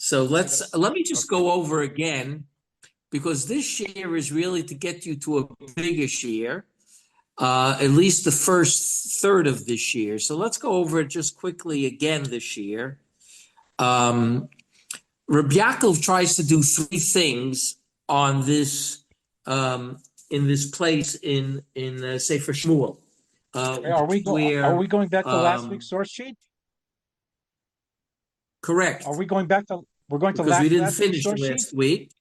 So let me just go over again, because this year is really to get you to a bigger year, at least the first third of this year. So let's go over it just quickly again this year. Reb Yaakov tries to do three things on this in this place in Sefer Shmuel. Are we going back to last week's source sheet? Correct. Are we going back to? We're going to because we didn't last finish source last sheet? week.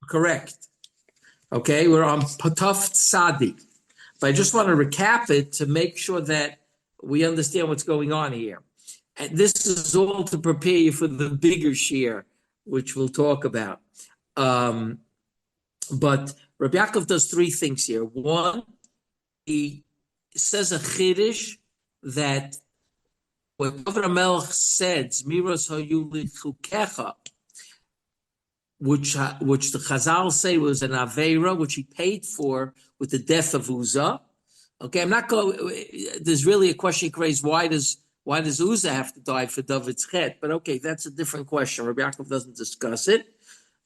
Correct. Okay, we're on Pataf Tzadi. But I just want to recap it to make sure that we understand what's going on here. And this is all to prepare you for the bigger share, which we'll talk about. But Rabbi Yaakov does three things here. One, he says a chiddush that what David HaMelech said, Zmiros hayu lichukecha, which the Chazal say was an Aveira, which he paid for with the death of Uzzah. Okay, I'm not going. There's really a question raised: why does Uzzah have to die for David's chet? But okay, that's a different question. Rabbi Yaakov doesn't discuss it.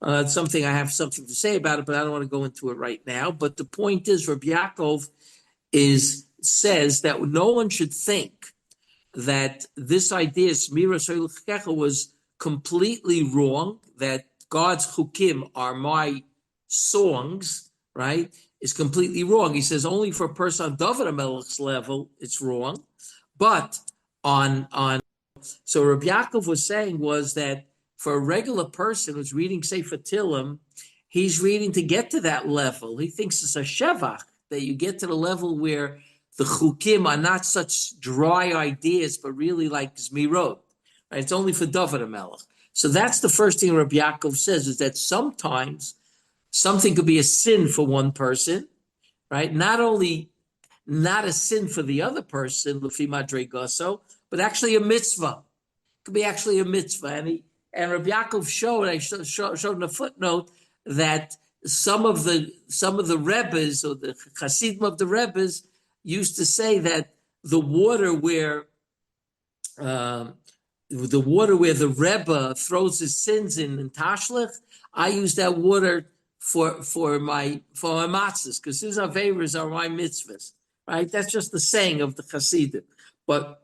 It's something I have something to say about it, but I don't want to go into it right now. But the point is, Rabbi Yaakov says that no one should think that this idea was completely wrong, that God's chukim are my songs, right, is completely wrong. He says only for a person on David HaMelech's level, it's wrong. But so Reb Yaakov was saying was that for a regular person who's reading Sefer Tehillim, he's reading to get to that level. He thinks it's a shevach, that you get to the level where the chukim are not such dry ideas, but really like Zmirot. Right? It's only for David HaMelech. So that's the first thing Reb Yaakov says, is that sometimes something could be a sin for one person, right? Not only not a sin for the other person, Lefi Madrei Gaso, but actually a mitzvah. It could be actually a mitzvah. And Reb Yaakov showed in a footnote that some of the Rebbes or the Hasidim of the Rebbes used to say that the water where the Rebbe throws his sins in Tashlich, I use that water for my matzahs, because his aveiros are my mitzvahs, right? That's just the saying of the Hasidim. But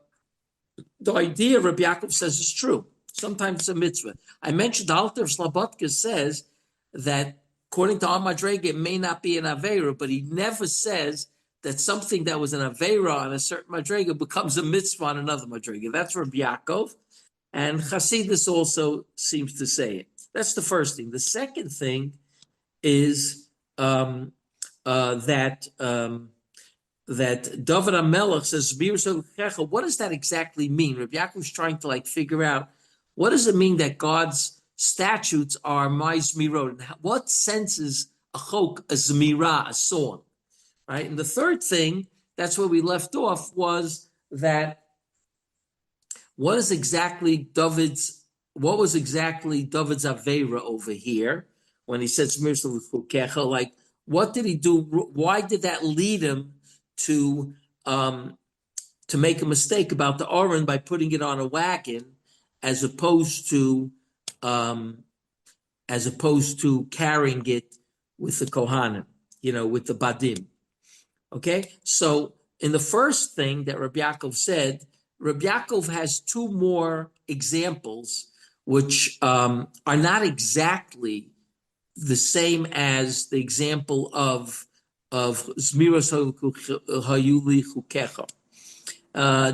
the idea Rabbi Yaakov says is true. Sometimes it's a mitzvah. I mentioned the Alter of Slobodka says that according to Madrega, it may not be an aveira, but he never says that something that was an aveira on a certain Madrega becomes a mitzvah on another Madrega. That's Rabbi Yaakov. And Hasidus also seems to say it. That's the first thing. The second thing is that David HaMelech says, what does that exactly mean? Rabbi Yaakov is trying to figure out, what does it mean that God's statutes are my zmirot? What sense is a chok, a zmirah, a song? Right? And the third thing, that's where we left off, was that what was exactly David's Aveira over here when he said Zmir, what did he do? Why did that lead him to make a mistake about the Aron by putting it on a wagon as opposed to carrying it with the Kohanim, with the Badim? Okay, so in the first thing that Reb Yaakov said, Reb Yaakov has two more examples which are not exactly the same as the example of Zmiros Hayuli Chukecha.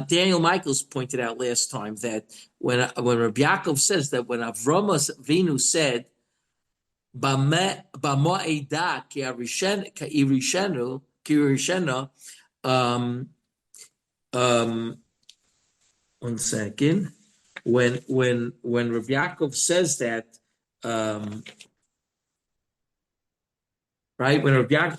Daniel Michaels pointed out last time that when Reb Yaakov says that when Avraham Avinu said B'ma'eda ki irishenu, one second. When Reb Yaakov says that, right? When Avraham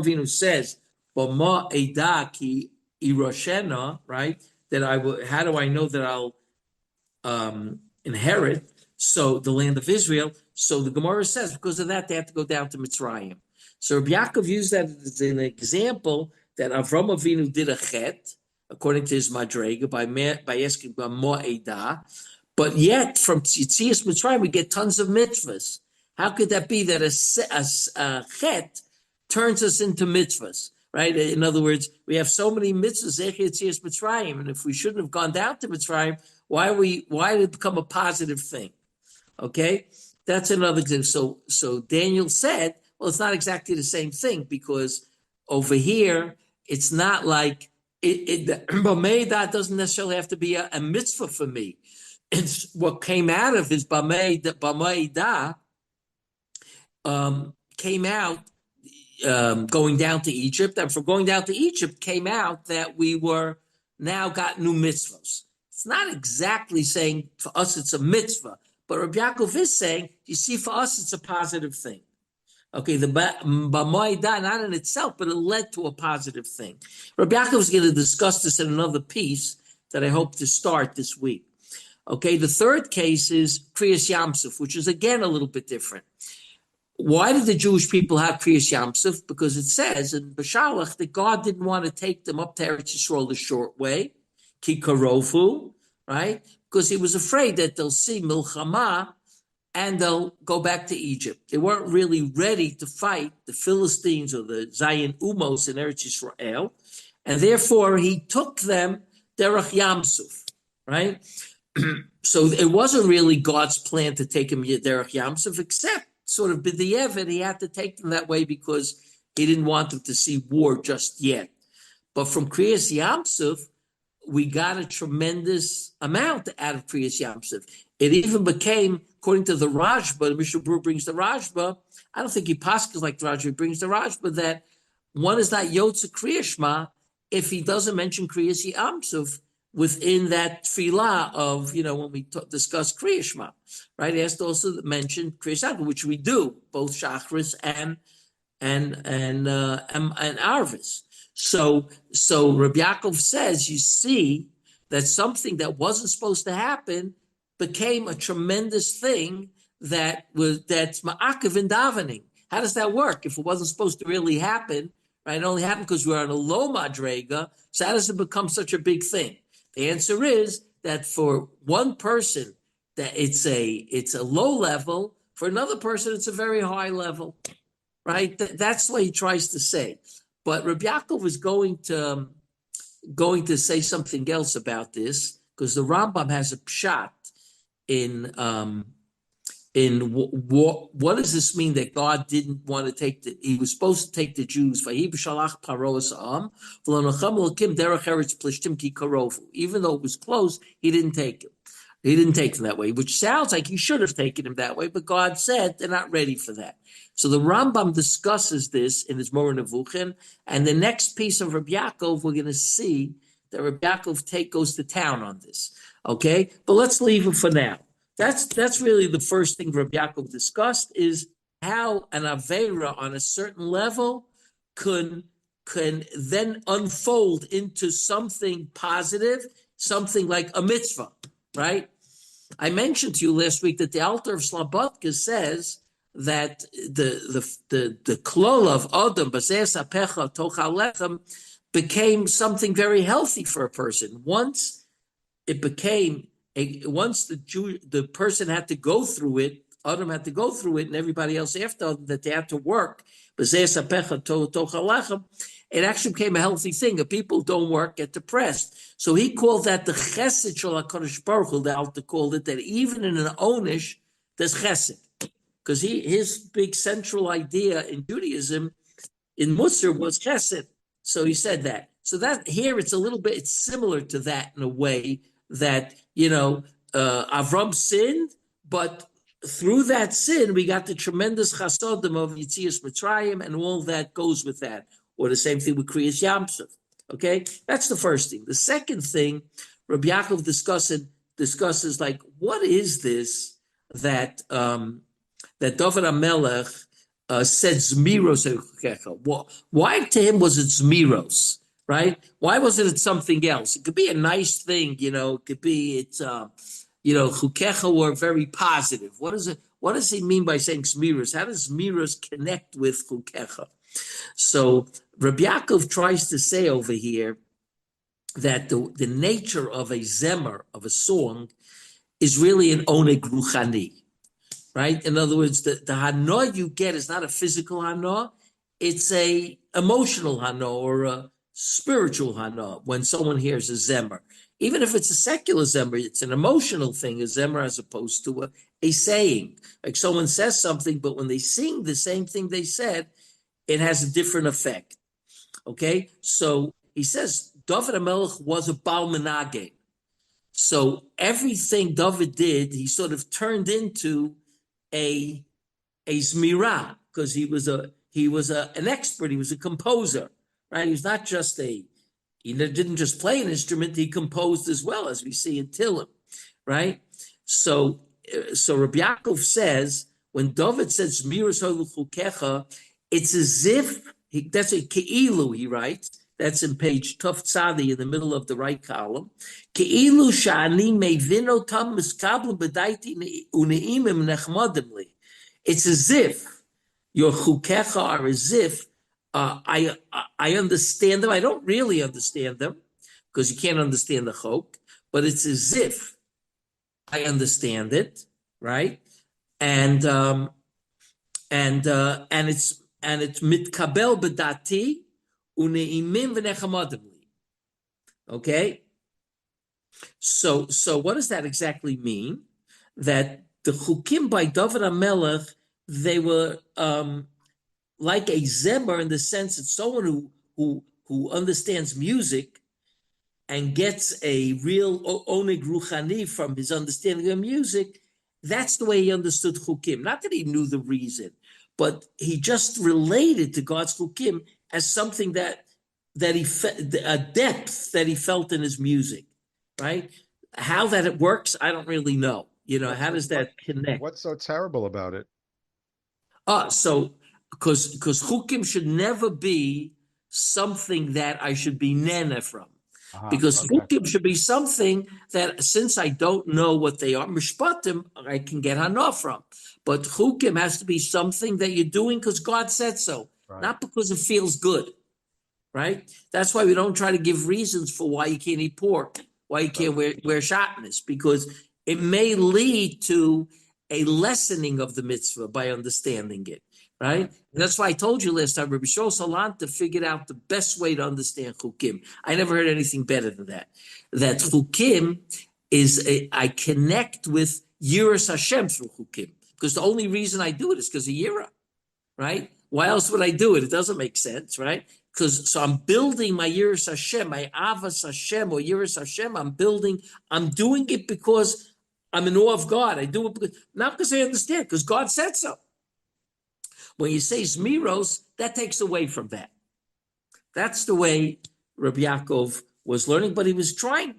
Avinu says B'ma'eda ki iroshena, right? That I will. How do I know that I'll inherit? So the land of Israel. So the Gemara says because of that they have to go down to Mitzrayim. So Reb Yaakov used that as an example that Avraham Avinu did a chet according to his madrega by asking Ma'eda, But yet, from Yitzias Mitzrayim, we get tons of mitzvahs. How could that be that a chet turns us into mitzvahs, right? In other words, we have so many mitzvahs, Yitzias Mitzrayim, and if we shouldn't have gone down to Mitzrayim, why did it become a positive thing? Okay, that's another example. So Daniel said, well, it's not exactly the same thing, because over here, it's not like Bameidah doesn't necessarily have to be a mitzvah for me. It's what came out of his Bameidah came out going down to Egypt, and from going down to Egypt came out that we were now got new mitzvahs. It's not exactly saying for us it's a mitzvah, but Reb Yaakov is saying, you see, for us it's a positive thing. Okay, the Bameidah, not in itself, but it led to a positive thing. Reb Yaakov is going to discuss this in another piece that I hope to start this week. Okay, the third case is Kriyas Yamsuf, which is again a little bit different. Why did the Jewish people have Kriyas Yamsuf? Because it says in Bashalach that God didn't want to take them up to Eretz Yisrael the short way, Ki Karofu, right? Because he was afraid that they'll see Milchama and they'll go back to Egypt. They weren't really ready to fight the Philistines or the Zayin Umos in Eretz Yisrael, and therefore he took them Derech Yamsuf, right? So it wasn't really God's plan to take him Derech Yamsuf, except sort of B'di'evet, he had to take them that way because he didn't want them to see war just yet. But from Kriyas Yamsuf, we got a tremendous amount out of Kriyas Yamsuf. It even became, according to the Rashba, Mishnah Berurah brings the Rashba, I don't think he paskes like the Rashba, he brings the Rashba, that one is not Yotze Kriyas Shema if he doesn't mention Kriyas Yamsuf within that tefillah of, when we discuss Kriyas Shema, right? He has to also mention Kriyas Yamsuf, which we do, both Shachris and Arvis. So Reb Yaakov says, you see that something that wasn't supposed to happen became a tremendous thing that's ma'akev in davening. How does that work? If it wasn't supposed to really happen, right? It only happened because we're on a low madrega. So how does it become such a big thing? The answer is that for one person, that it's a low level. For another person, it's a very high level, right? That's what he tries to say. But Reb Yaakov is going to say something else about this, because the Rambam has a pshat in what does this mean that God didn't want to take he was supposed to take the Jews, even though it was close, he didn't take him. He didn't take them that way, which sounds like he should have taken him that way, but God said they're not ready for that. So the Rambam discusses this in his Moreh Nevuchim, and the next piece of Reb Yaakov, we're going to see that Reb Yaakov goes to town on this. Okay, but let's leave it for now. That's really the first thing Reb Yaakov discussed, is how an Aveira on a certain level can then unfold into something positive, something like a mitzvah, right? I mentioned to you last week that the Alter of Slobodka says that the klol of Adam Bazeh Sapecha Tochal Lechem became something very healthy for a person. Once it became once the person had to go through it, Adam had to go through it, and everybody else after that they had to work. Bazeh Sapecha Tochal Lechem. It actually became a healthy thing. If people don't work, get depressed. So he called that the chesed shel HaKadosh Baruch Hu. The Alter called it that even in an onish, there's chesed. Because his big central idea in Judaism, in Musar, was chesed. So he said that. So that here it's similar to that in a way that, Avram sinned, but through that sin, we got the tremendous chasodim of Yitzias Mitzrayim, and all that goes with that. Or the same thing with Kriyas Yamsuf. Okay, that's the first thing. The second thing, Reb Yaakov discusses like, what is this that David HaMelech said Zmiros? Why to him was it Zmiros? Right? Why wasn't it something else? It could be a nice thing, It could be Chukecha were very positive. What does he mean by saying Zmiros? How does Zmiros connect with Chukecha? So Reb Yaakov tries to say over here that the nature of a zemer, of a song, is really an oneg ruchani, right? In other words, the hana you get is not a physical hana, it's a emotional hana or a spiritual hana when someone hears a zemer. Even if it's a secular zemer, it's an emotional thing, a zemer, as opposed to a saying. Like someone says something, but when they sing the same thing they said, it has a different effect. Okay? So he says, David HaMelech was a Baal Menage. So everything David did, he sort of turned into a Zmirah, because he was an expert, he was a composer, right? He was not just he didn't just play an instrument, he composed as well, as we see in Tillim, right? So Reb Yaakov says, when David says Zmiras Chukecha, it's as if, that's a Ke'ilu, he writes, that's in page Tuf Tzadi in the middle of the right column. Ke'ilu sha'ani mevin otam miskablu b'daiti uneimim nechmadim li. It's as if your chukecha are as if I understand them. I don't really understand them because you can't understand the chok, but it's as if I understand it, right? And it's mitkabel b'dati uneimim v'nechamadim li. Okay, so what does that exactly mean? That the chukim by David HaMelech, they were like a zemer in the sense that someone who understands music and gets a real oneg ruchani from his understanding of music. That's the way he understood chukim. Not that he knew the reason, but he just related to God's chukim as something that he a depth that he felt in his music, right? How that it works, I don't really know. How does that connect? What's so terrible about it? So because chukim should never be something that I should be nene from. Because chukim should be something that, since I don't know what they are, mishpatim, I can get hana from. But chukim has to be something that you're doing because God said so, not because it feels good, right? That's why we don't try to give reasons for why you can't eat pork, why you can't wear shatnez, because it may lead to a lessening of the mitzvah by understanding it, right? And that's why I told you last time, Rabbi Shol Salanta figured out the best way to understand chukim. I never heard anything better than that. That chukim is, I connect with Yiras Hashem through chukim, because the only reason I do it is because of Yira, right? Why else would I do it? It doesn't make sense, right? So I'm building my Yiras Hashem, my Avas Hashem or Yiras Hashem. I'm doing it because I'm in awe of God. I do it not because I understand, because God said so. When you say Zmiros, that takes away from that. That's the way Reb Yaakov was learning, but what he was trying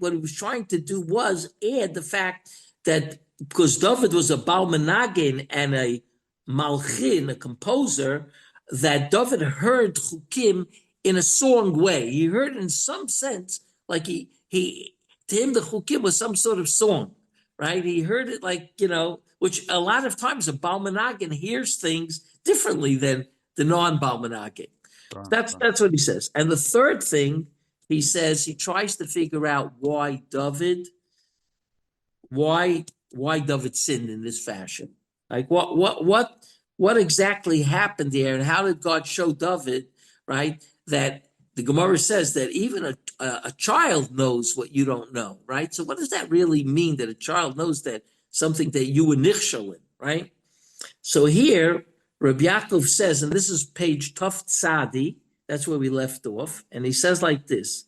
to do was add the fact that because David was a Baal Menagin and a Malchin, a composer, that David heard Chukim in a song way. He heard it in some sense, like to him the Chukim was some sort of song. Right? He heard it like, which a lot of times a Baal Menagin hears things differently than the non-Baal Menagin. That's what he says. And the third thing, he says, he tries to figure out why David sinned in this fashion. Like what exactly happened there, and how did God show David, right, that the Gemara says that even a child knows what you don't know, right? So what does that really mean, that a child knows that something that you were nichshel in, right? So here, Reb Yaakov says, and this is page Tuf Tzadi, that's where we left off, and he says like this.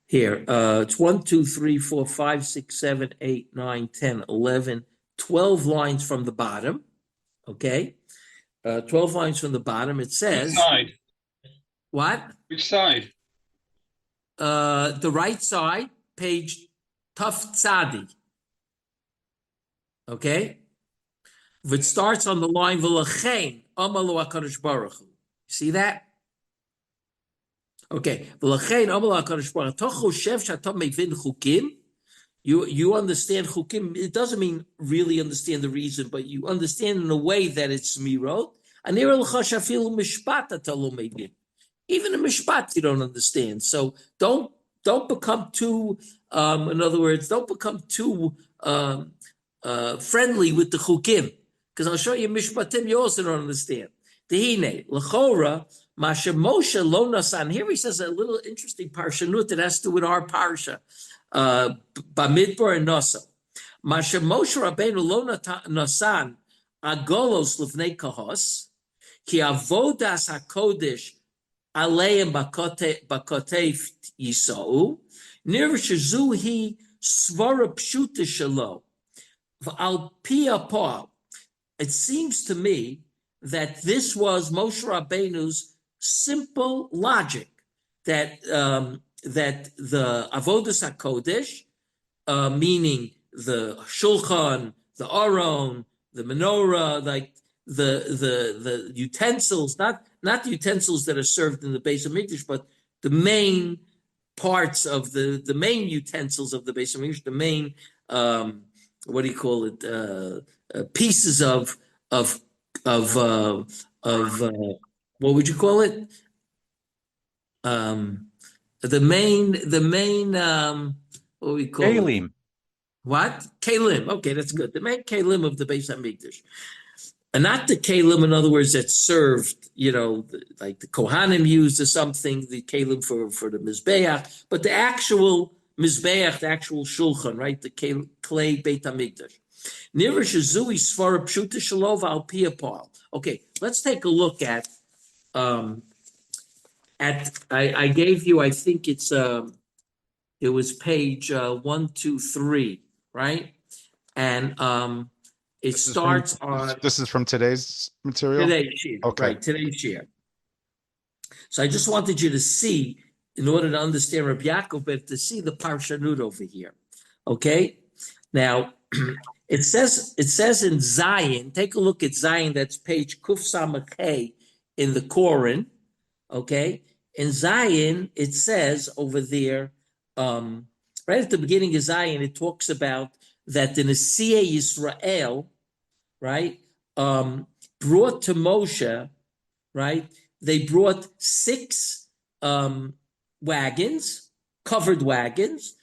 Here, it's 1, 2, 3, 4, 5, 6, 7, 8, 9, 10, 11, 12 lines from the bottom, okay? 12 lines from the bottom, it says... Which side? What? Which side? The right side, page Tuf Tzadi. Okay? It starts on the line, V'lachein, Amalu HaKadosh Baruch Hu. See that? Okay. V'lachein, Amalu HaKadosh Baruch Hu. Toch choshev she'ata mevin chukim. You understand chukim. It doesn't mean really understand the reason, but you understand in a way that it's mirot. Even in mishpat you don't understand. So don't don't become too, in other words, don't become too friendly with the chukim, because I'll show you mishpatim you also don't understand. Tehine lechora masha Moshe lo nasan. Here he says a little interesting parshanut that has to do with our parsha, Bamidbar and Nasa. Masha Moshe Rabbeinu lo nasan agolos lifnei kahos ki avodas hakodesh aleim bakotef yisou nirvashazu hi svara pshuta shalo al pia pa. It seems to me that this was Moshe Rabbeinu's simple logic, that that the avodas hakodesh, meaning the shulchan, the aron, the menorah, like the utensils, not the utensils that are served in the Beis Hamikdash, but the main parts of the main utensils of the Beis Hamikdash, the main what do you call it? Pieces of what would you call it? The main what we call Kalim. it? What? Kalim. Okay, that's good. The main kalim of the Beis Hamikdash. And not the kalim, in other words, that's served, like the Kohanim used or something, the kalim for the Mizbeach, but the actual Mizbeach, the actual Shulchan, right? The clay Beit HaMikdash. Okay, let's take a look at I gave you, I think it was page 123, right? And it starts on. This is from today's material? Today's year, okay. Right, today's year. So I just wanted you to see, in order to understand Reb Yaakov, but to see the parshanut over here. Okay? Now, it says in Zion, take a look at Zion, that's page Kuf Samach Hey in the Koran. Okay? In Zion, it says over there, right at the beginning of Zion, it talks about that the Nesiei Yisrael, right, brought to Moshe, right, they brought 6 wagons, covered wagons,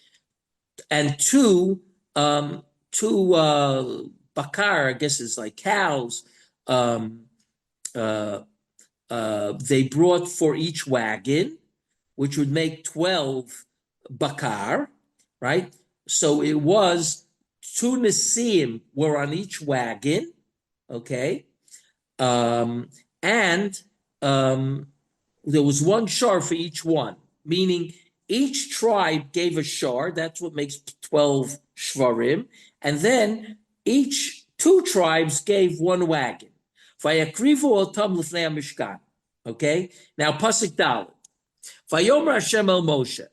and two bakar, I guess it's like cows, they brought for each wagon, which would make 12 bakar, right? So it was 2 Nesiim were on each wagon, okay? And there was 1 shar for each one, meaning each tribe gave a shar, that's what makes 12 shvarim, and then each 2 tribes gave 1 wagon. Vayakrivu otam l'fnei mishkan. Okay? Now, Pasuk Dalet. Vayomer Hashem el Moshe.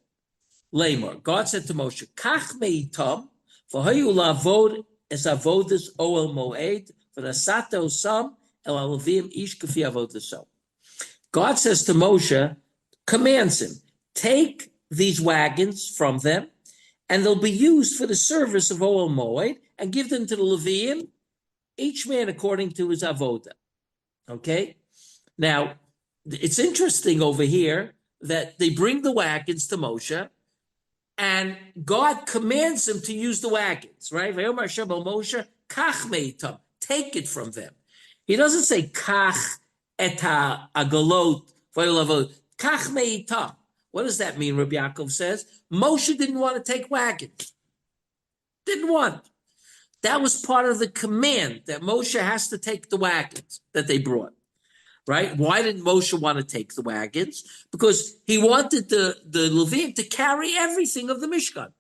Lamor. God said to Moshe, Kach meitam, v'hayu lavod es avodas oel moed, v'nasata osam el alavim ish kafi avodasom. God says to Moshe, commands him, take these wagons from them, and they'll be used for the service of oel moed, and give them to the Leviim, each man according to his avodah. Okay? Now, it's interesting over here that they bring the wagons to Moshe, and God commands him to use the wagons, right? Vayomer Hashem el Moshe, kach meitam, take it from them. He doesn't say kach et ha'agalot v'yolavot, kach meitam. What does that mean, Reb Yaakov says? Moshe didn't want to take wagons. Didn't want. That was part of the command that Moshe has to take the wagons that they brought, right? Why didn't Moshe want to take the wagons? Because he wanted the Levim to carry everything of the Mishkan,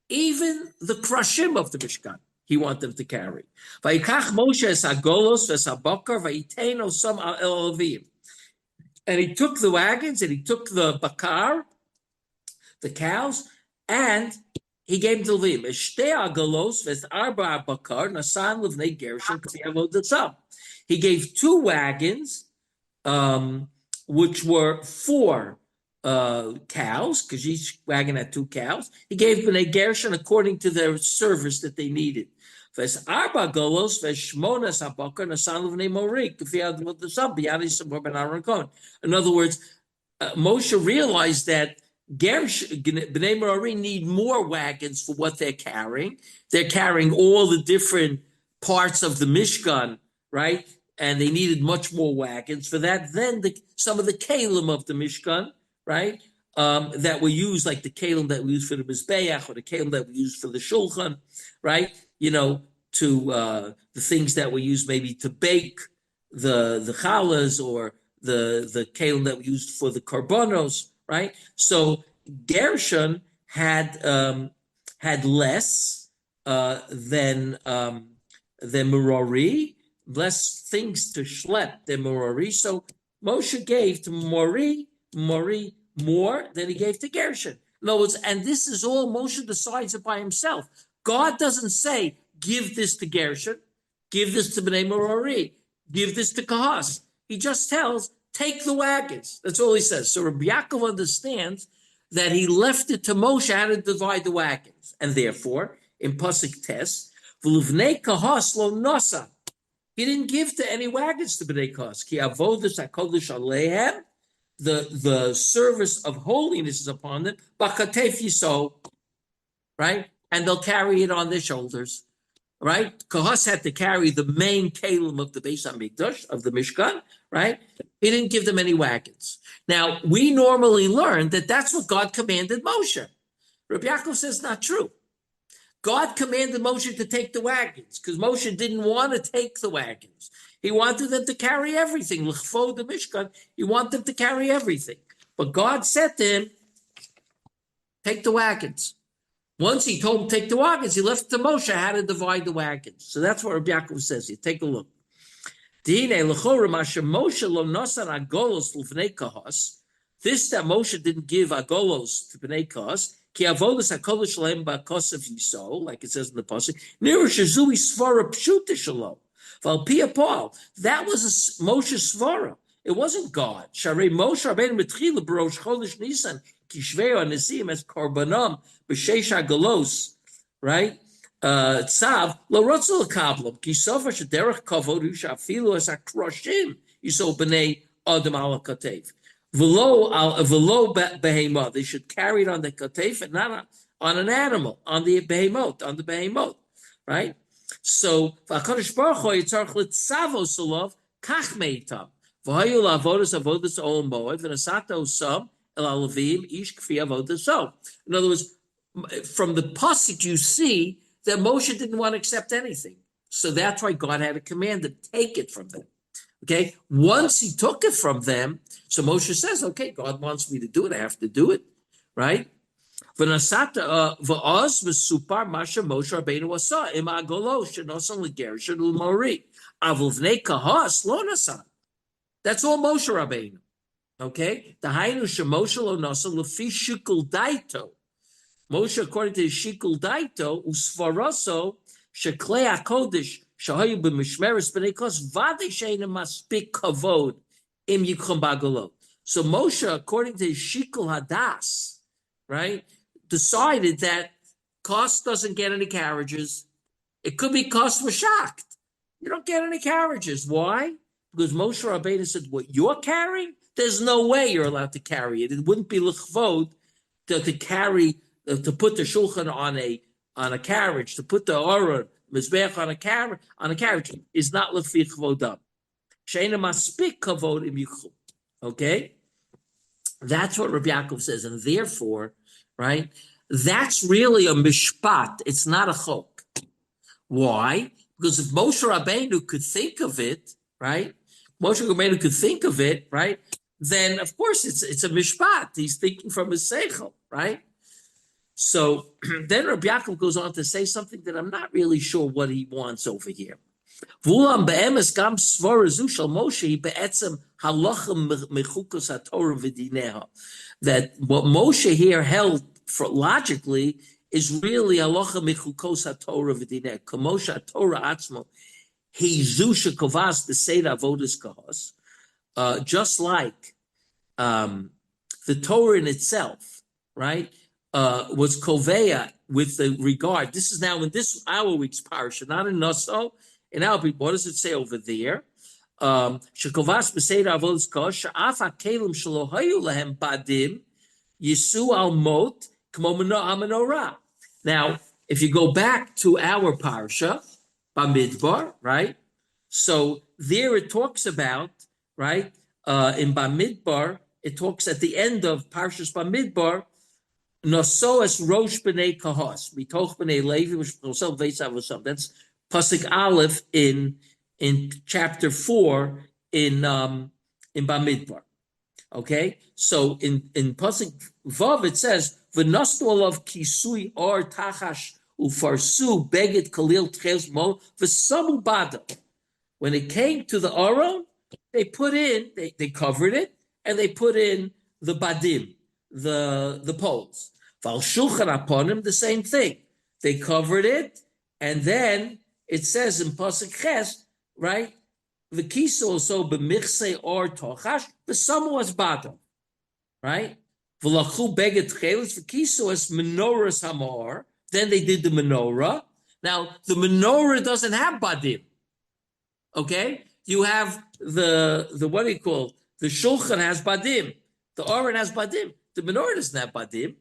even the krashim of the Mishkan. He wanted them to carry. Vayikach Moshe es hagolos ves habakar vayitein osam el Levim. And he took the wagons and he took the bakar, the cows, and he gave them to Levim. Eshtei agalos ves arba bakar nasan levnei gershon k'fi avodatzam. He gave 2 wagons, which were 4 cows, because each wagon had 2 cows. He gave Bnei Gershon according to their service that they needed. Ves arba golos ves shmonas habakar nasan levnei morik k'fi avodatzam b'yad yisrael ben Aaron Cohen. In other words, Moshe realized that Bnei Merari need more wagons for what they're carrying. They're carrying all the different parts of the Mishkan, right? And they needed much more wagons for that. Then some of the kalim of the Mishkan, right, that were used, like the kalim that we use for the Mizbeach or the kalim that we use for the Shulchan, right? To the things that were used maybe to bake the challahs, or the kalim that we used for the korbanos, right? So Gershon had less than Merari, less things to schlep than Merari. So Moshe gave to Merari more than he gave to Gershon. In other words, and this is all Moshe decides it by himself. God doesn't say, give this to Gershon, give this to Bnei Merari, give this to Kahas. He just tells, take the wagons. That's all he says. So Reb Yaakov understands that he left it to Moshe how to divide the wagons. And therefore, in Pasuk Tes, V'luvnei Kahas lo nasa. He didn't give to any wagons to Bnei Kahas. Ki avodas hakodesh aleihem. The service of holiness is upon them. B'katef yiso. Right? And they'll carry it on their shoulders. Right? Kahas had to carry the main kalim of the Beis HaMikdash, of the Mishkan, right? He didn't give them any wagons. Now, we normally learn that that's what God commanded Moshe. Reb Yaakov says not true. God commanded Moshe to take the wagons because Moshe didn't want to take the wagons. He wanted them to carry everything. L'chvod the Mishkan, he wanted them to carry everything. But God said to him, take the wagons. Once he told him to take the wagons, he left it to Moshe how to divide the wagons. So that's what Rabbi Yaakov says here. Take a look. This that Moshe didn't give agolos to Bnei Kahas, ki avodas hakodesh lehem ba'kosav yisol, like it says in the pasuk. Nira shezui svara pshuta shalom. V'al Paul, that was a Moshe svara. It wasn't God. Sharei Moshe Rabbeinu mitchila b'rosh chodesh Nisan kishvei nesim as korbanom b'sheish galos, right? Tzav lo rotzel kablam kisofa shederach kavod ushafilu as akroshim yisol b'nei adam al katev v'lo behemot. They should carry it on the katev and not on an animal, on the behemot, right? So v'akadosh baruch hu yitzarch litzavo solov kach meitam v'hayu la'avodas avodas ol moed v'nasata osam el alavim ish kfi avodas so. In other words, from the pasuk you see that Moshe didn't want to accept anything. So that's why God had a command to take it from them. Okay? Once he took it from them, so Moshe says, okay, God wants me to do it, I have to do it, right? V'nasata v'oz v'supar masha Moshe Rabbeinu asa im agolo shenosan l'gershon u'mori avul v'nei kahas lo nasan. That's all Moshe Rabbeinu. Okay? The hainu shemoshe lo nasan l'fi shikul daito. Moshe, according to his shikul daito, usfaraso sheklei hakodesh shahayu b'mishmeres b'nei kahas v'adei she'eina maspik kavod im yikhom bagolot. So Moshe, according to his shikul hadas, right, decided that Kos doesn't get any carriages. It could be Kos was shocked. You don't get any carriages. Why? Because Moshe Rabbeinu said, what you're carrying, there's no way you're allowed to carry it. It wouldn't be l'chvod to carry, to put the shulchan on a carriage, to put the orah, mizbeach on a carriage, is not l'fi chvodam. She'eina maspik kavod im yichum. Okay? That's what Reb Yaakov says. And therefore, right, that's really a mishpat. It's not a chok. Why? Because if Moshe Rabbeinu could think of it, right, right, then of course it's a mishpat. He's thinking from his seichel, right? So then Reb Yaakov goes on to say something that I'm not really sure what he wants over here. That what Moshe here held for logically is really halacha mechukos haTorah v'dineh. Kamosha Torah atzmo he zusha kovas the seida avodas kahos. Just like the Torah in itself, right, was koveya with the regard. This is now in our week's parsha, not in Naso. In our people, what does it say over there? Shekovas b'seida avodas kahos she'af hakelim shelo hayu lehem badim Yisu al mot kmo menorah. Now, if you go back to our parsha, Bamidbar, right? So there it talks about, right? In Bamidbar, it talks at the end of Parshas Bamidbar, Nosoas Rosh B'nei Kahos, Mitoch B'nei Levi, that's Pasuk Aleph in chapter 4 in Bamidbar. Okay, so in Pasuk Vav it says V'nosnu olav kisui or tachash ufarsu beged kalil tcheles mo v'samu bada. When it came to the Aron, they put in, they covered it, and they put in the badim, the poles. Val shulchan upon him, the same thing. They covered it, and then it says in Pasuk Ches, right? The kiso also b'michse or tochash, the samu was bada, right? V'lachu beged tcheles v'kiso es menorahs hamor. Then they did the menorah. Now the menorah doesn't have badim. Okay, you have the what do you call the shulchan has badim, the aron has badim, the menorah doesn't have badim,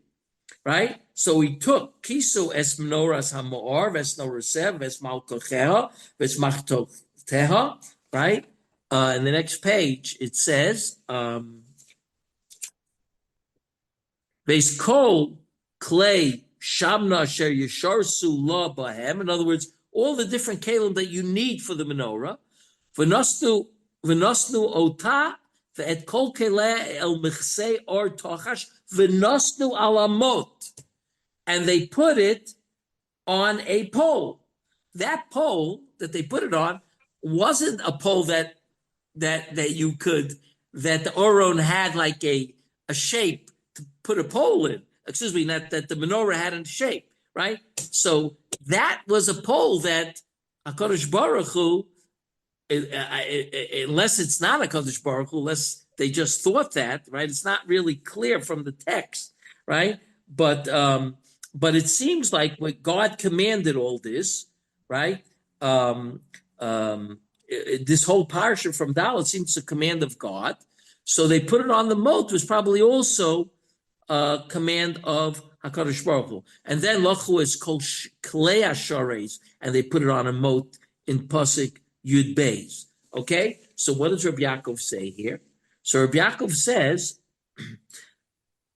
right? So he took kisu es menoras hamor ves norasev ves malkocheha ves machtoteha, right? In the next page it says ves kol clay shamna asher yisharsu la bahem. In other words, all the different kalim that you need for the menorah. V'nosnu ota ve'et kol keleh el michsei or tochash v'nosnu alamot, and they put it on a pole. That pole that they put it on wasn't a pole that you could, that the Aron had like a shape to put a pole in. Excuse me, that the menorah had a shape, right? So that was a pole that HaKadosh Baruch Hu, unless it's not HaKadosh Baruch Hu, unless they just thought that, right? It's not really clear from the text, right? But it seems like when God commanded all this, right? This whole parsha from Dalet seems a command of God. So they put it on the moat was probably also command of HaKadosh Baruch Hu. And then Lachu is called Klei Ashares, and they put it on a moat in Pasuk Yud Beis. Okay? So what does Reb Yaakov say here? So Reb Yaakov says,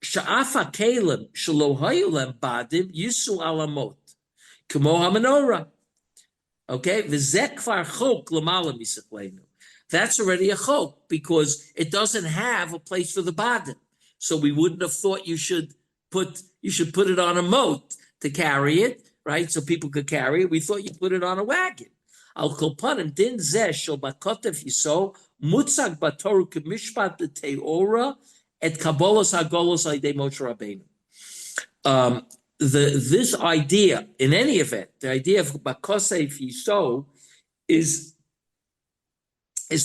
Sha'afa Kalim Shelo Hayu Lem Badim Yisu Alamot Kmo HaMenorah. Okay? V'zeh Kvar Chok L'mala Misachleinu. That's already a chok because it doesn't have a place for the badim. So we wouldn't have thought you should put it on a moat to carry it, right? So people could carry it. We thought you put it on a wagon. Al kolpanim din zeh shel bakotev yiso mutzag batoru k'mishpat b'teora et kabolos hagolos aydei Moshe Rabbeinu. This idea, in any event, the idea of bakosev yiso is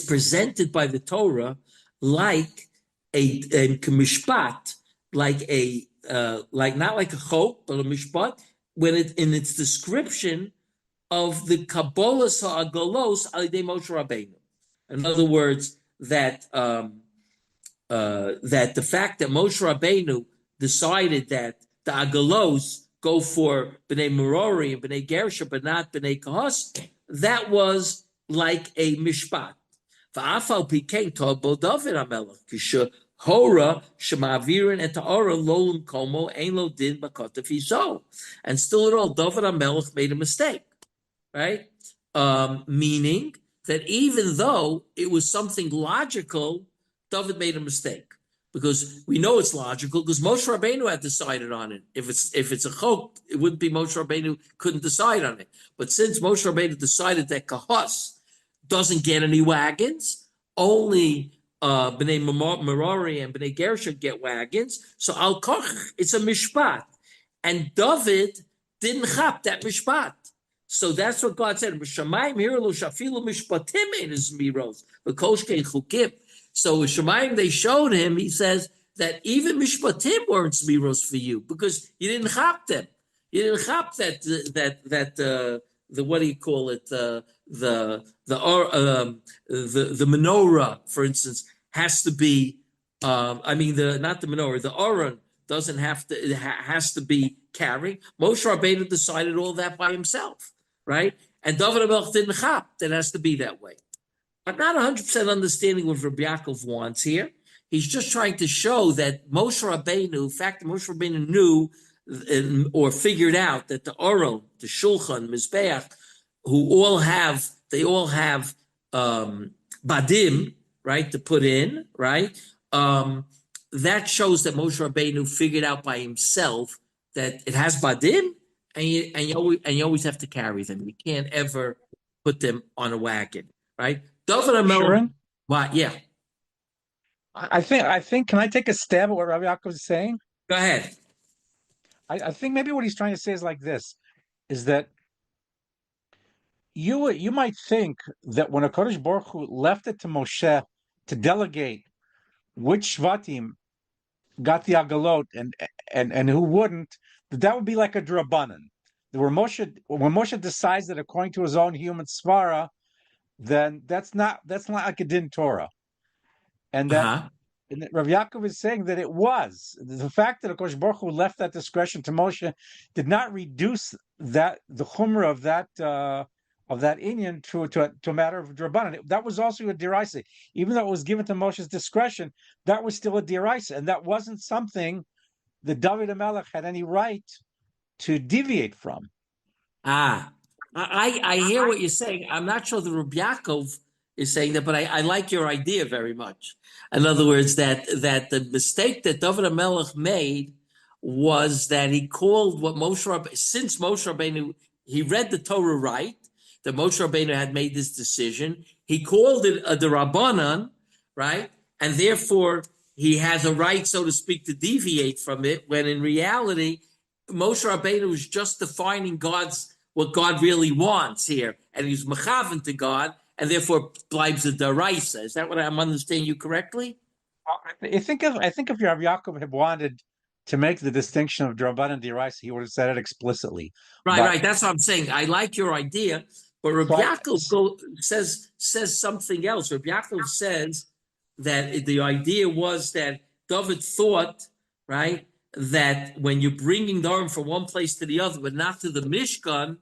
presented by the Torah like a mishpat, like not like a chok, but a mishpat, when it in its description of the Kabbalas ha'agalos alidei Moshe Rabbeinu. In other words, that the fact that Moshe Rabbeinu decided that the agalos go for Bnei Merori and Bnei Gersha, but not Bnei Kahos, that was like a mishpat. V'afal pikein tov bo David HaMelech kisha hora shemavirin et ha'ara lolim komo ein lo din bakotev yiso. And still at all, David HaMelech made a mistake, right? Meaning that even though it was something logical, David made a mistake. Because we know it's logical, because Moshe Rabbeinu had decided on it. If it's a chok, it wouldn't be Moshe Rabbeinu couldn't decide on it. But since Moshe Rabbeinu decided that Kahos doesn't get any wagons, only Bnei Merari and Bnei Gersha get wagons, so Al Koch, it's a mishpat. And David didn't chap that mishpat. So that's what God said. So Shemayim, they showed him, he says, that even mishpatim weren't zmiros for you, because you didn't chap them. You didn't chap that the what do you call it, the menorah, for instance, has to be not the menorah, the aron doesn't have to, it has to be carrying. Moshe Rabbeinu decided all that by himself, right? And David HaMelech didn't chap. That has to be that way. I'm not 100% understanding what Reb Yaakov wants here. He's just trying to show that Moshe Rabbeinu, in fact, Moshe Rabbeinu knew or figured out that the Aron, the Shulchan, Mizbeach, they all have badim, right, to put in, right? That shows that Moshe Rabbeinu figured out by himself that it has badim, and you always have to carry them. You can't ever put them on a wagon, right? David HaMelech, what? Yeah. I think. Can I take a stab at what Rabbi Yaakov is saying? Go ahead. I think maybe what he's trying to say is like this: is that you might think that when a Kodesh Baruch Hu left it to Moshe to delegate which Shvatim got the Agalot and who wouldn't, that would be like a drabanan. When Moshe decides that according to his own human svara, then that's not like a din Torah, and that Rav Yaakov is saying that it was the fact that Kodesh Baruch Hu left that discretion to Moshe did not reduce the chumrah of that inyan to a matter of drabanan. That was also a diraisa, even though it was given to Moshe's discretion. That was still a diraisa, and that wasn't something that David HaMelech had any right to deviate from. I hear what you're saying. I'm not sure the Reb Yaakov is saying that, but I like your idea very much. In other words, that the mistake that David HaMelech made was that he called what Moshe Rabbeinu, since Moshe Rabbeinu, he read the Torah right, that Moshe Rabbeinu had made this decision, he called it a derabanan, right? And therefore, he has a right, so to speak, to deviate from it, when in reality, Moshe Rabbeinu was just defining what God really wants here, and he's mechaven to God, and therefore blibes the daraisa. Is that what I'm understanding you correctly? I think if Rabbi Yaakov had wanted to make the distinction of drabanan and daraisa, he would have said it explicitly. Right. That's what I'm saying. I like your idea, but Reb Yaakov says something else. Reb Yaakov says that the idea was that David thought, right, that when you're bringing the arm from one place to the other, but not to the Mishkan,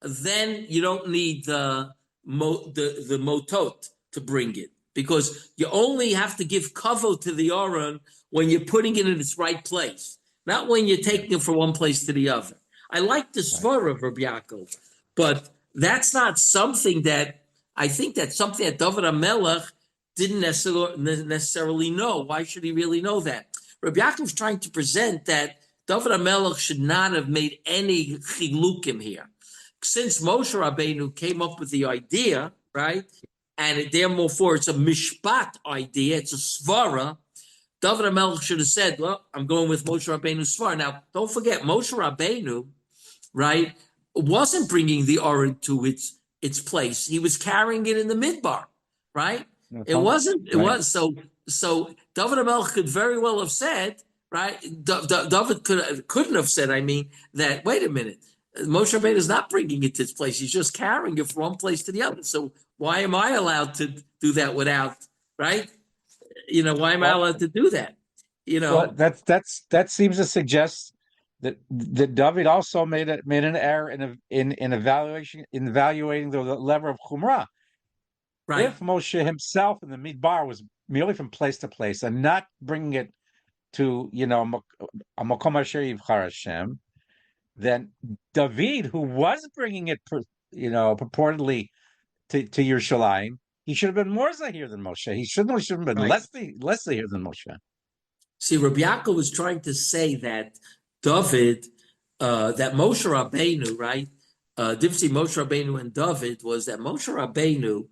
then you don't need the motot to bring it, because you only have to give kavod to the Aron when you're putting it in its right place, not when you're taking it from one place to the other. I like the svara of Reb Yaakov, but that's not something that I think that's something that David HaMelech didn't necessarily know. Why should he really know that? Reb Yaakov is trying to present that David HaMelech should not have made any chilukim here. Since Moshe Rabbeinu came up with the idea, right, and therefore it's a mishpat idea, it's a svara, David HaMelech should have said, well, I'm going with Moshe Rabbeinu's svara. Now, don't forget, Moshe Rabbeinu, right, wasn't bringing the Aron to its place. He was carrying it in the midbar, right? It wasn't. It was so. David HaMelech could very well have said, right? David couldn't have said. I mean, that. Wait a minute. Moshe Rabbeinu is not bringing it to its place. He's just carrying it from one place to the other. So why am I allowed to do that without, right? Why am I allowed to do that? Well, that seems to suggest that David also made an error in evaluating the level of chumrah. Right. If Moshe himself in the midbar was merely from place to place and not bringing it to a makom asher yivchar Hashem, then David, who was bringing it, purportedly to Yerushalayim, he should have been more zahir than Moshe. He shouldn't have been less zahir than Moshe. See, Rabbi Yaakov was trying to say that David, that Moshe Rabbeinu, right? Difference between Moshe Rabbeinu and David was that Moshe Rabbeinu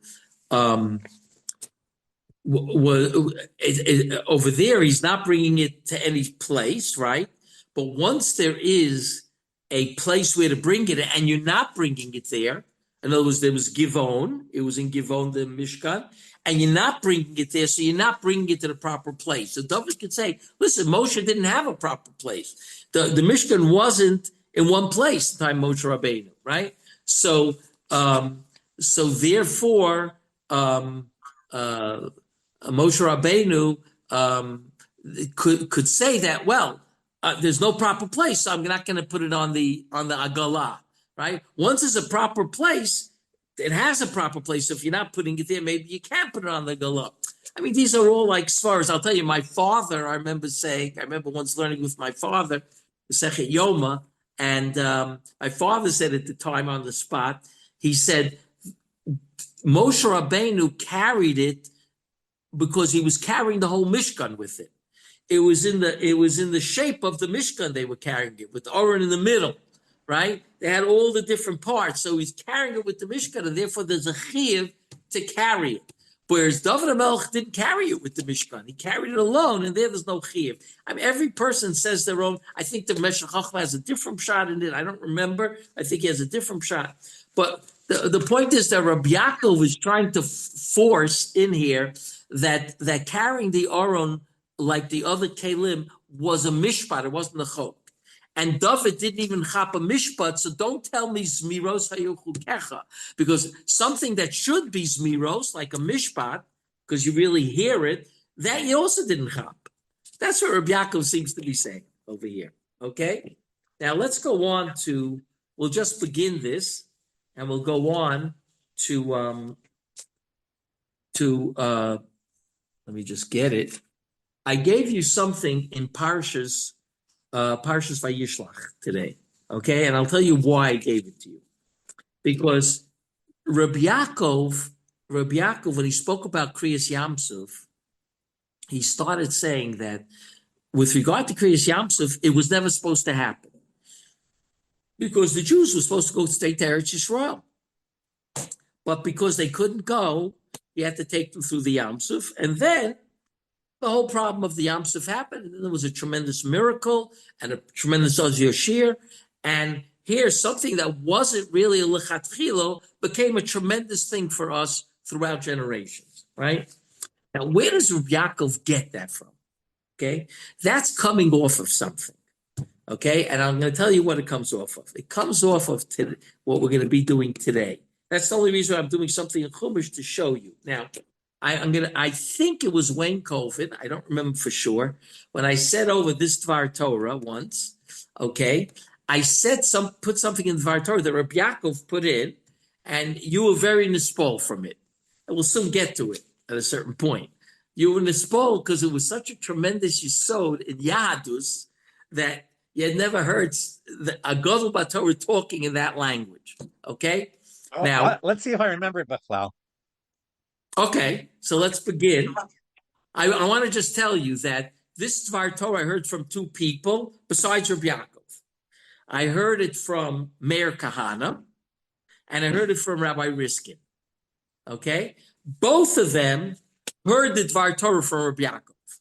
over there, he's not bringing it to any place, right? But once there is a place where to bring it, and you're not bringing it there, in other words, there was Givon, it was in Givon, the Mishkan, and you're not bringing it there, so you're not bringing it to the proper place. So David could say, listen, Moshe didn't have a proper place. The Mishkan wasn't in one place at the time Moshe Rabbeinu, right? So therefore, Moshe Rabbeinu could say that, well, there's no proper place, so I'm not going to put it on the agala, right? Once it's a proper place, it has a proper place. So if you're not putting it there, maybe you can't put it on the agala. I mean, these are all like svaras. I'll tell you, my father, I remember once learning with my father, the Sechet Yoma, and my father said at the time on the spot, he said, Moshe Rabbeinu carried it because he was carrying the whole Mishkan with it. It was in the shape of the Mishkan they were carrying it, with Aaron in the middle, right? They had all the different parts, so he's carrying it with the Mishkan, and therefore there's a chiyuv to carry it. Whereas David HaMelech didn't carry it with the Mishkan; he carried it alone, and there's no chiyuv. I mean, every person says their own. I think the Meshech Chochmah has a different shot in it. I don't remember. I think he has a different shot. But the point is that Rabbi Yaakov was trying to force in here that carrying the Aron like the other kelim was a mishpat, it wasn't a chok. And David didn't even chap a mishpat, so don't tell me zmiros hayuchukecha, because something that should be zmiros, like a mishpat, because you really hear it, that he also didn't chap. That's what Reb Yaakov seems to be saying over here. Okay? Now let's go on to, we'll just begin this, and we'll go on to let me just get it. I gave you something in Parshas Vayishlach today, okay? And I'll tell you why I gave it to you. Because Reb Yaakov, when he spoke about Kriyas Yamsuf, he started saying that with regard to Kriyas Yamsuf, it was never supposed to happen. Because the Jews were supposed to go straight to Eretz Yisrael. But because they couldn't go, he had to take them through the Yamsuf, and then the whole problem of the Yam Suf happened, and there was a tremendous miracle and a tremendous Oz Yoshir. And here, something that wasn't really a lechatchilo became a tremendous thing for us throughout generations, right? Now, where does Reb Yaakov get that from? Okay, that's coming off of something. Okay, and I'm going to tell you what it comes off of. It comes off of what we're going to be doing today. That's the only reason I'm doing something in Chumash to show you. Now, I think it was Wayne COVID, I don't remember for sure, when I said over this Dvar Torah once, okay, I put something in Dvar Torah that Reb Yaakov put in, and you were very nispol from it. And we'll soon get to it at a certain point. You were nispol because it was such a tremendous yisod in Yahadus that you had never heard a Gadol Torah talking in that language, okay? Now, let's see if I remember it, Bachlal. Okay, so let's begin. I want to just tell you that this Dvar Torah I heard from two people besides Reb Yaakov. I heard it from Meir Kahana, and I heard it from Rabbi Riskin. Okay? Both of them heard the Dvar Torah from Reb Yaakov.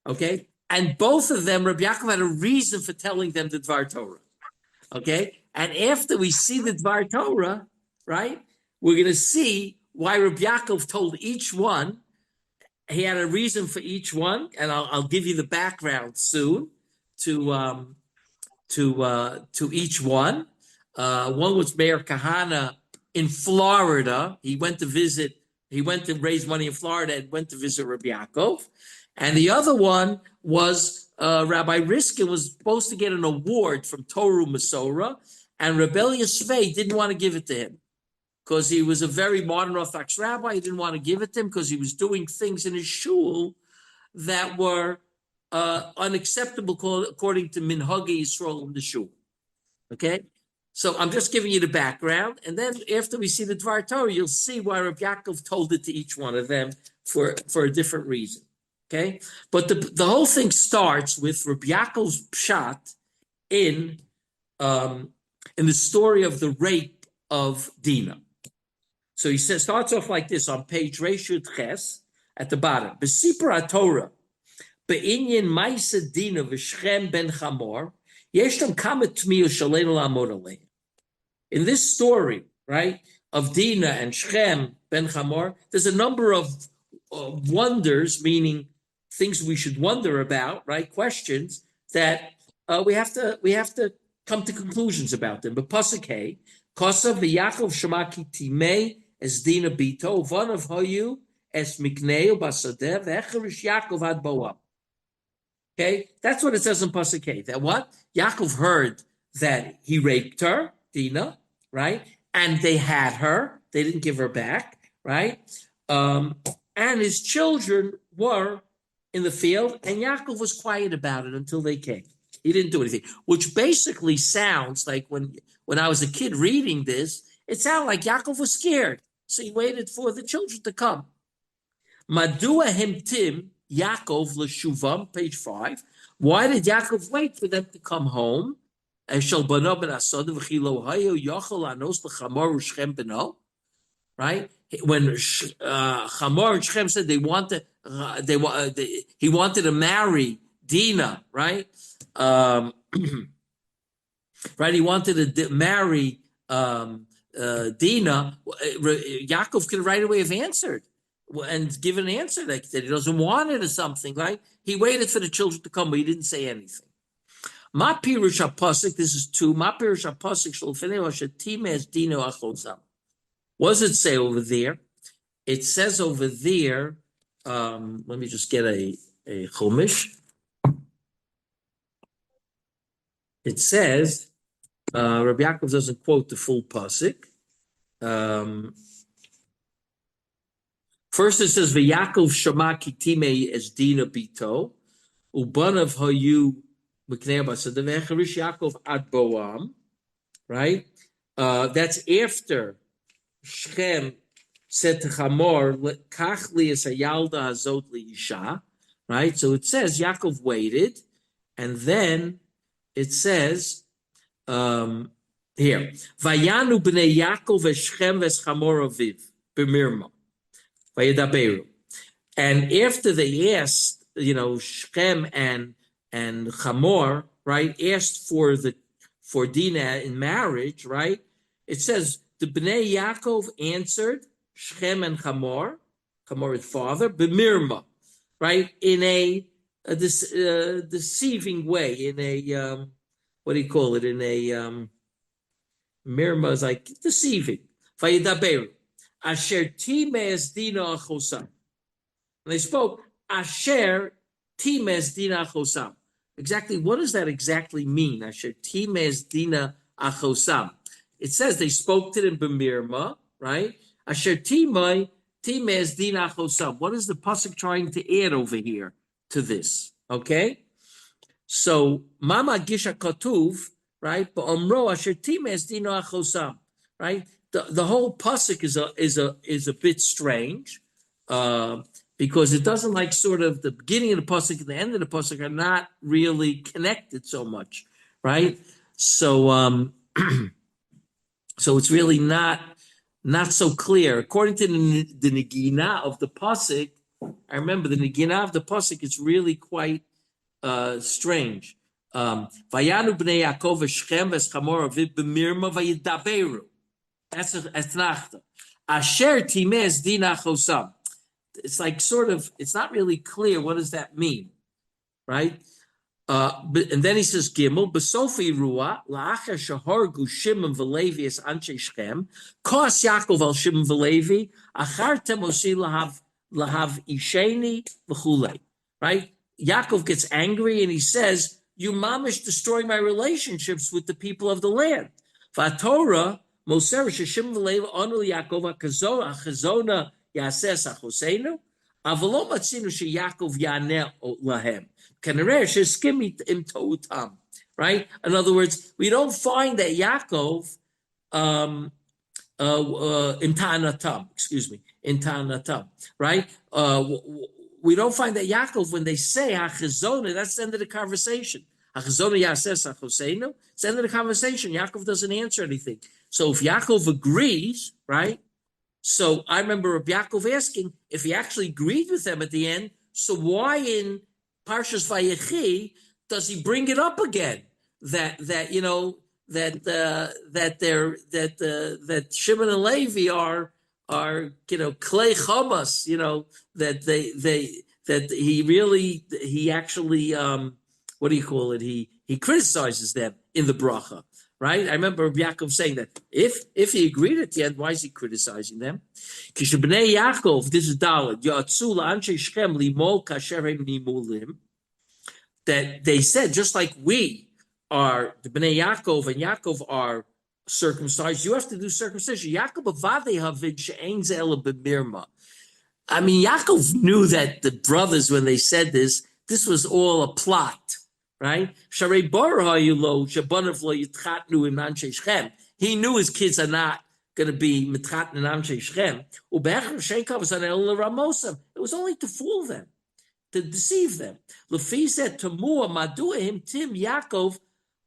Okay? And both of them, Reb Yaakov had a reason for telling them the Dvar Torah. Okay? And after we see the Dvar Torah, right, we're going to see why Reb Yaakov told each one. He had a reason for each one, and I'll give you the background soon to each one. One was Meir Kahana in Florida. He went to raise money in Florida and went to visit Reb Yaakov. And the other one was Rabbi Riskin was supposed to get an award from Toru Masorah, and Rebbe Yisvei didn't want to give it to him, because he was a very modern Orthodox rabbi. He didn't want to give it to him because he was doing things in his shul that were unacceptable according to Minhagi Yisrael in the shul. Okay? So I'm just giving you the background. And then after we see the Dvar Torah, you'll see why Reb Yaakov told it to each one of them for a different reason. Okay? But the whole thing starts with Reb Yaakov's pshat in the story of the rape of Dinah. So he starts off like this on page Reshut Ches at the bottom. B'sipra Torah, be'inyin ma'isa Dina v'Shchem ben Chamor, yeshtam kamet tmiyu shaleinu la'amod aleim. In this story, right, of Dina and Shchem ben Chamor, there's a number of wonders, meaning things we should wonder about, right? Questions that we have to come to conclusions about them. But pasuk hey, kosav v'Yaakov shemaki timei es Dina bito vanav hoyu es mikneu basadeh v'echerish Yaakov ad boam. Okay, that's what it says in Pasuk Hey. That what? Yaakov heard that he raped her, Dinah, right? And they had her. They didn't give her back, right? And his children were in the field, and Yaakov was quiet about it until they came. He didn't do anything, which basically sounds like when I was a kid reading this, it sounded like Yaakov was scared. So he waited for the children to come. Madua himtim Yaakov l'shuvam, page 5. Why did Yaakov wait for them to come home? Right? When Chamor and Shechem said he wanted to marry Dinah, right? Right? He wanted to marry Dinah. Yaakov could right away have answered and give an answer that he doesn't want it or something, right? He waited for the children to come, but he didn't say anything. Ma pirush hapasik, this is 2. Ma pirush hapasik shel fenei shetimez dino achosam. What does it say over there? It says over there, let me just get a chumash. It says, Rabbi Yaakov doesn't quote the full pasuk. First it says, V'Yaakov shama kitime es dina bito, ubanav hayu m'knei basada v'echarish Yaakov ad boam, right? That's after Shechem said to Chamor, Kach li es hayalda hazot liisha, right? So it says Yaakov waited, and then it says here, Vayanu b'nei Yaakov v'Shechem v'Chamor aviv b'mirma vayedaberu. And after they asked, Shechem and Chamor, right, asked for Dinah in marriage, right? It says the Bnei Yaakov answered Shechem and Chamor, his father, b'mirma, right, in a deceiving way, in a what do you call it? In a mirma is like deceiving. Vayedaberu asher times dina achosam. And they spoke asher times dina achosam. Exactly, what does that exactly mean? Asher times dina achosam. It says they spoke to them b'mirma, right? Asher times dina achosam. What is the pasuk trying to add over here to this? Okay, so mama gisha katuv, right? Ba'omro asher times dina achosam, right? The whole pasuk is a bit strange because it doesn't like sort of the beginning of the pasuk and the end of the pasuk are not really connected so much, right? So so it's really not so clear. According to the Negina of the pasuk, I remember the Negina of the pasuk is really quite strange. Vayanu b'nei Yaakov v'Shechem v'Chamor aviv b'mirma vayedaberu. That's Tanach. Asher timez dina chosam. It's like sort of, it's not really clear. What does that mean, right? And then he says Gimel b'sofi ruah la'achar shahargu Shimon v'Levi es anshe Shechem kos Yaakov al Shimon v'Levi achartem osi lahav isheni v'chulei. Right? Yaakov gets angry and he says, "You mamish destroy my relationships with the people of the land." V'Torah Moser sheshim v'Levi onu Yaakov achazona yases achosenu avolo matzinu sheYaakov yaneh lahem. Right? In other words, we don't find that Yaakov in Ta'anatam, right? We don't find that Yaakov, when they say Hachazona, that's the end of the conversation. Hachazona Yases Hachoseinu, it's the end of the conversation. Yaakov doesn't answer anything. So if Yaakov agrees, right? So I remember Reb Yaakov asking if he actually agreed with them at the end. So why in Parshas Vayechi does he bring it up again? That Shimon and Levi are klei chamas, that he actually what do you call it? He criticizes them in the bracha, right? I remember Yaakov saying that if he agreed at the end, why is he criticizing them? Kishabnei Yaakov, this is Dalet, Yatzu la'anshe Shechem limol kasher hem nimulim. that they said, just like we are, the Bnei Yaakov and Yaakov are circumcised, you have to do circumcision. Yaakov avadei havid she'ein ze ela b'mirma. I mean, Yaakov knew that the brothers, when they said this was all a plot, right? He knew his kids are not going to be mitchatn in Amshei Shechem. It was only to fool them, to deceive them. Lefi said Tamua Maduahim Tim Yaakov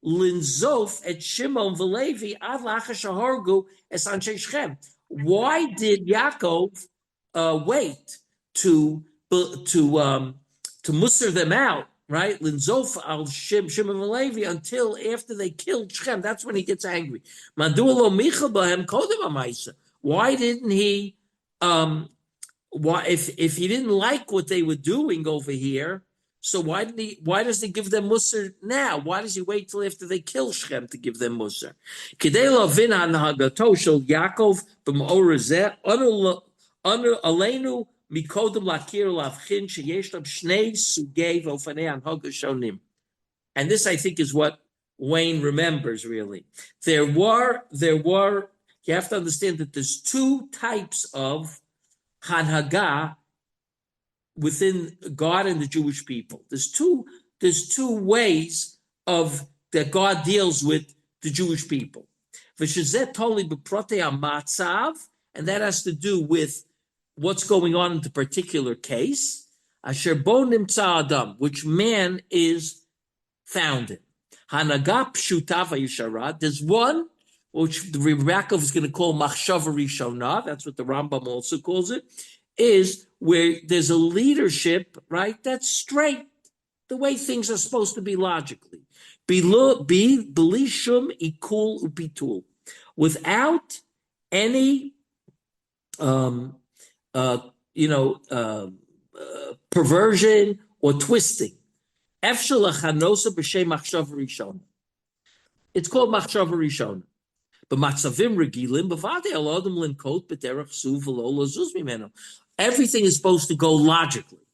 Linzof et Shimon Velevi Ad Lachashahargu es Anshe Shechem. Why did Yaakov wait to muster them out, right? Linzof al Shimon Velevi until after they killed Shechem. That's when he gets angry. Madualo Micha Bahem Kodem Amaisa. Why didn't he? Why, if he didn't like what they were doing over here, so why does he give them Musar now? Why does he wait till after they kill Shechem to give them Musar? Kidei lavin hanhagato shel Yaakov b'ma'or zeh anu aleinu mikodem lakir lavchin sheyesh lam shnei sugei v'ofanei hanhaga shonim. And this, I think, is what Wayne remembers. Really, there were. You have to understand that there's two types of Hanhaga within God and the Jewish people. There's two ways of that God deals with the Jewish people. And that has to do with what's going on in the particular case. Asher bo nimtza adam, which man is found in. Hanaga pshuta vayishara. There's one which the Reb Yaakov is going to call machshava rishona, that's what the Rambam also calls it, is where there's a leadership, right, that's straight, the way things are supposed to be logically. Belishum ikul upitul, without any, perversion or twisting. Efshel achanosa b'shem machshava rishona. It's called machshava rishona. Everything is supposed to go logically,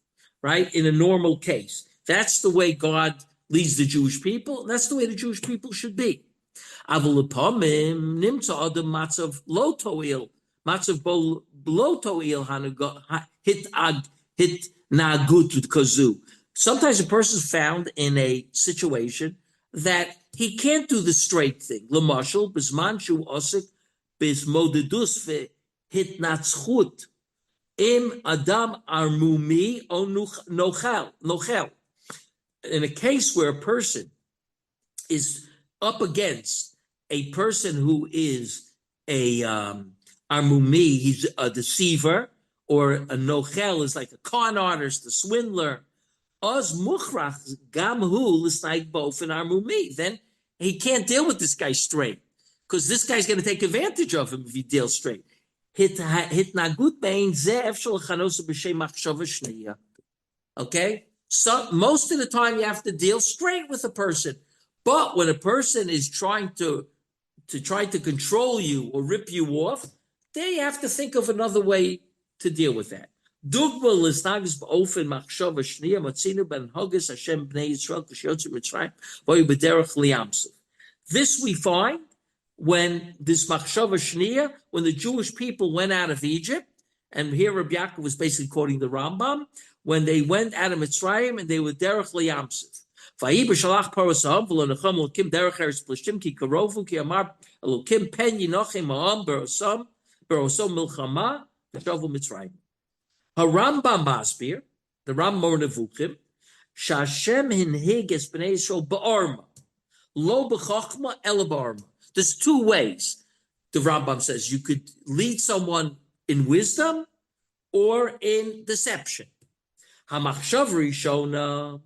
right? In a normal case. That's the way God leads the Jewish people. That's the way the Jewish people should be. Sometimes a person is found in a situation that he can't do the straight thing. L'mashal, b'zman osik b'zmodedus ve'hitnatzchut im adam armumi o nochel. In a case where a person is up against a person who is a armumi, he's a deceiver, or a nochel is like a con artist, a swindler, Oz muchrach gamhu l'snaik bof in armumi. Then he can't deal with this guy straight because this guy's going to take advantage of him if he deals straight. Okay, so most of the time you have to deal straight with a person, but when a person is trying to control you or rip you off, they have to think of another way to deal with that. This we find when this machshava shniya, when the Jewish people went out of Egypt, and here Reb Yaakov was basically quoting the Rambam, when they went out of Mitzrayim and they were derech liyamsuf. V'ayibashalach parasam v'lonacham elokim derech eretz plishtim ki karovu ki amar elokim pen yinochem ha'am berosom milchama v'shovu Mitzrayim. HaRambam Masbir, the Rambam Nevuchim, Shashem hinhig es b'nei Yisrael ba'arma, lo b'chachma ela ba'arma. There's two ways. The Rambam says you could lead someone in wisdom or in deception. HaMachshav Rishona,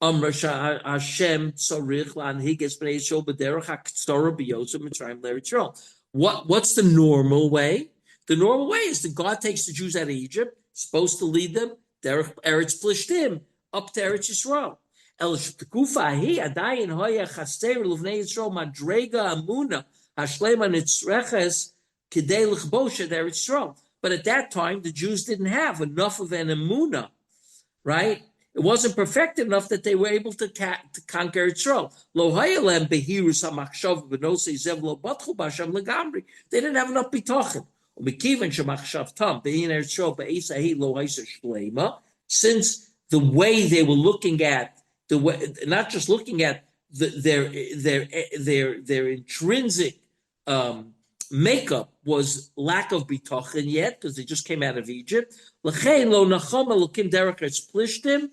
Amra Hashem tzorich la'anhig es b'nei Yisrael b'derech ha'ktzora b'yotza Mitzrayim l'Eretz Yisrael. What's the normal way? The normal way is that God takes the Jews out of Egypt, supposed to lead them derech Eretz Plishtim up to Eretz Yisrael. El sh'tekufa hi adayin hoya chaster l'vnei Yisrael madrega amuna hashlema nitzreches kidei l'chbosh at Eretz Yisrael. But at that time, the Jews didn't have enough of an amuna, right? It wasn't perfected enough that they were able to conquer Israel. Lo hayalem behirus hamachshav b'nosei zev lo batchu b'Hashem legamri. They didn't have enough bitochen. U'mikivan shemachshavtam bein Israel be'esahi lo haysa shleima. Since the way they were looking at the way, not just looking at their intrinsic makeup was lack of bitochen yet, because they just came out of Egypt. L'chein lo nachom elokim derech eretz plishtim,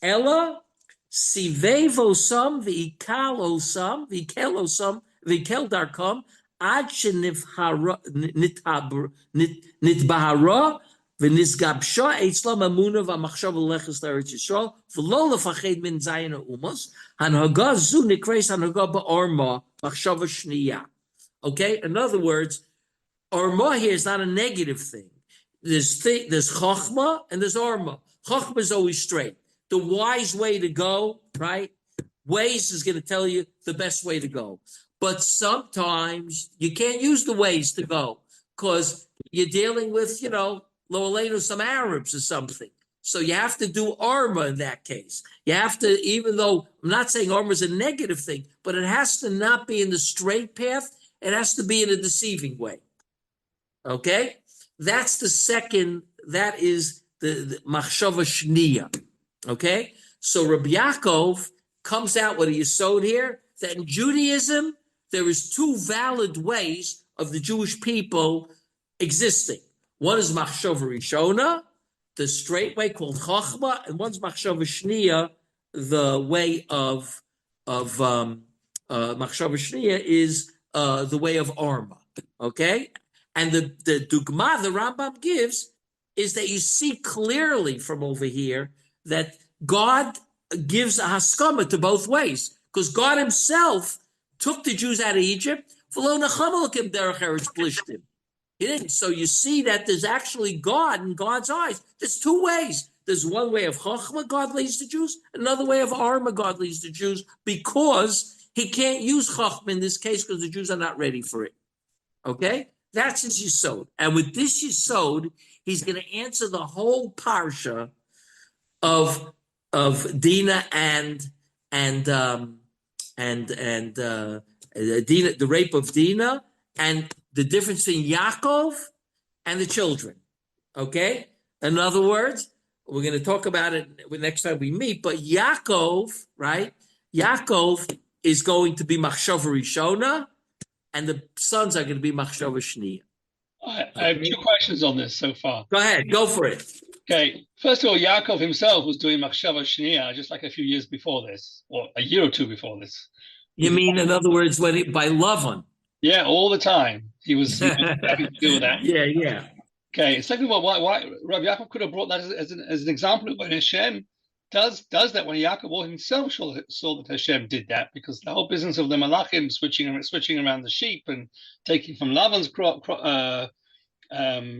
ella sivev osam v'ikal osam v'kel osam v'kel darkom ad shenitbahara v'nisgabsha etzlam amuna v'machshav leches l'eretz Yisrael v'lo lefached min zayin ha'umos hanhaga zu nikreis hanhaga ba'orma machshava shniya. Okay, in other words, orma here is not a negative thing. There's chokhmah and there's orma. Chokhmah is always straight. The wise way to go, right? Waze is going to tell you the best way to go. But sometimes you can't use the ways to go because you're dealing with, lo aleno, some Arabs or something. So you have to do orma in that case. You have to, even though I'm not saying orma is a negative thing, but it has to not be in the straight path. It has to be in a deceiving way. Okay? That's the second, that is the machshava shniya. Okay? So Reb Yaakov comes out with a yesod here, that in Judaism, there is two valid ways of the Jewish people existing. One is machshava rishona, the straight way called chokhmah, and one's machshava shniya, the way of machshava shniya is the way of Arma, okay? And the dugma the Rambam gives is that you see clearly from over here that God gives a haskama to both ways, because God himself took the Jews out of Egypt. He didn't. So you see that there's actually God in God's eyes. There's two ways. There's one way of Chokhmah, God leads the Jews, another way of Arma, God leads the Jews, because he can't use Chokhmah in this case because the Jews are not ready for it. Okay? That's his Yisod. And with this Yisod, he's going to answer the whole parsha of Dinah and Dinah, the rape of Dinah, and the difference between Yaakov and the children. Okay? In other words, we're going to talk about it next time we meet, but Yaakov, right? Yaakov is going to be machshava rishona, and the sons are going to be machshava shniya. I have two questions on this so far. Go ahead, go for it. Okay, first of all, Yaakov himself was doing machshava shniya just like a few years before this, or a year or two before this. You mean, in other words, by Lavan? Yeah, all the time he was having to do with that. Yeah. Okay, second of all, why Rabbi Yaakov could have brought that as an example of when Hashem does that, when Yaakov himself saw that Hashem did that, because the whole business of the Malachim switching around the sheep and taking from Lavan's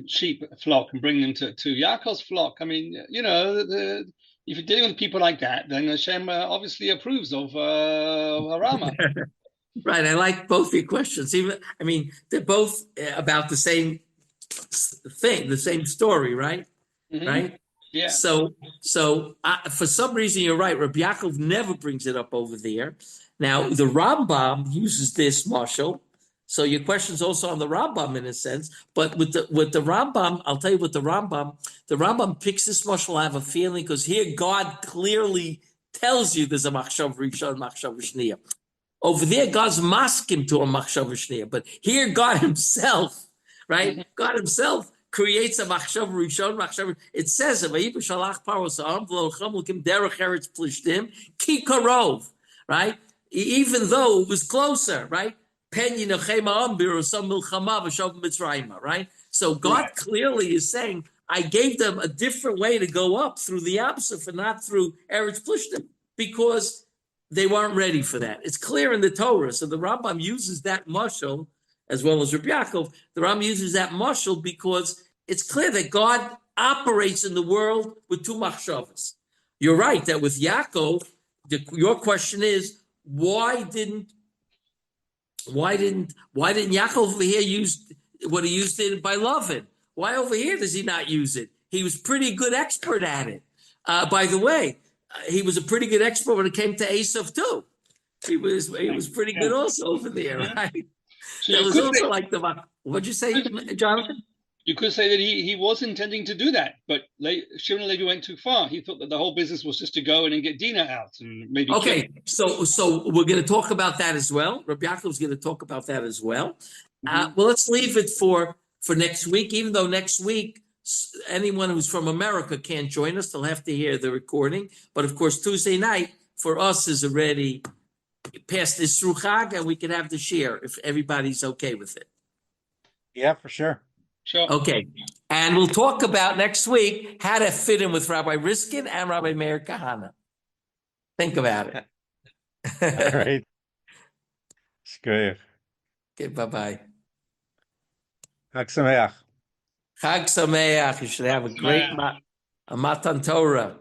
sheep flock and bringing them to Yaakov's flock. I mean, if you're dealing with people like that, then Hashem obviously approves of Harama. Right. I like both your questions. They're both about the same thing, the same story, right? Mm-hmm. Right. Yeah. So for some reason, you're right. Reb Yaakov never brings it up over there. Now, the Rambam uses this mashal. So your question's also on the Rambam in a sense. But with the Rambam, I'll tell you what the Rambam picks this mashal. I have a feeling because here God clearly tells you there's a machshav rishon, machshav shniya. Over there, God's masking to a machshav shniya. But here, God Himself, right? Mm-hmm. God Himself creates a machshav rishon, machshav. It says, right? Even though it was closer, right? Right? So God clearly is saying, I gave them a different way to go up through the Yamsuf and not through Eretz Plishtim, because they weren't ready for that. It's clear in the Torah. So the Rambam uses that mashal, as well as Reb Yaakov. The Rambam uses that mashal because it's clear that God operates in the world with two machshavas. You're right that with Yaakov, your question is, why didn't Yaakov over here use what he used it by Lavan? Why over here does he not use it? He was pretty good expert at it. By the way, he was a pretty good expert when it came to Asaph too. He was pretty good also over there, right? So That you was could also say, like what'd you say, Jonathan? you could say that he was intending to do that, but Shimon Levi went too far. He thought that the whole business was just to go in and get Dina out and maybe Okay, so we're going to talk about that as well. Reb Yaakov's going to talk about that as well. Well, let's leave it for next week. Even though next week anyone who's from America can't join us, they'll have to hear the recording. But of course, Tuesday night for us is already past this through Chag, and we can have the share if everybody's okay with it. Yeah, for sure. Sure. Okay, and we'll talk about next week how to fit in with Rabbi Riskin and Rabbi Meir Kahana. Think about it. All right. Shkoyach. Okay, bye-bye. Chag Sameach. Chag Sameach. You should have a great Matan Torah.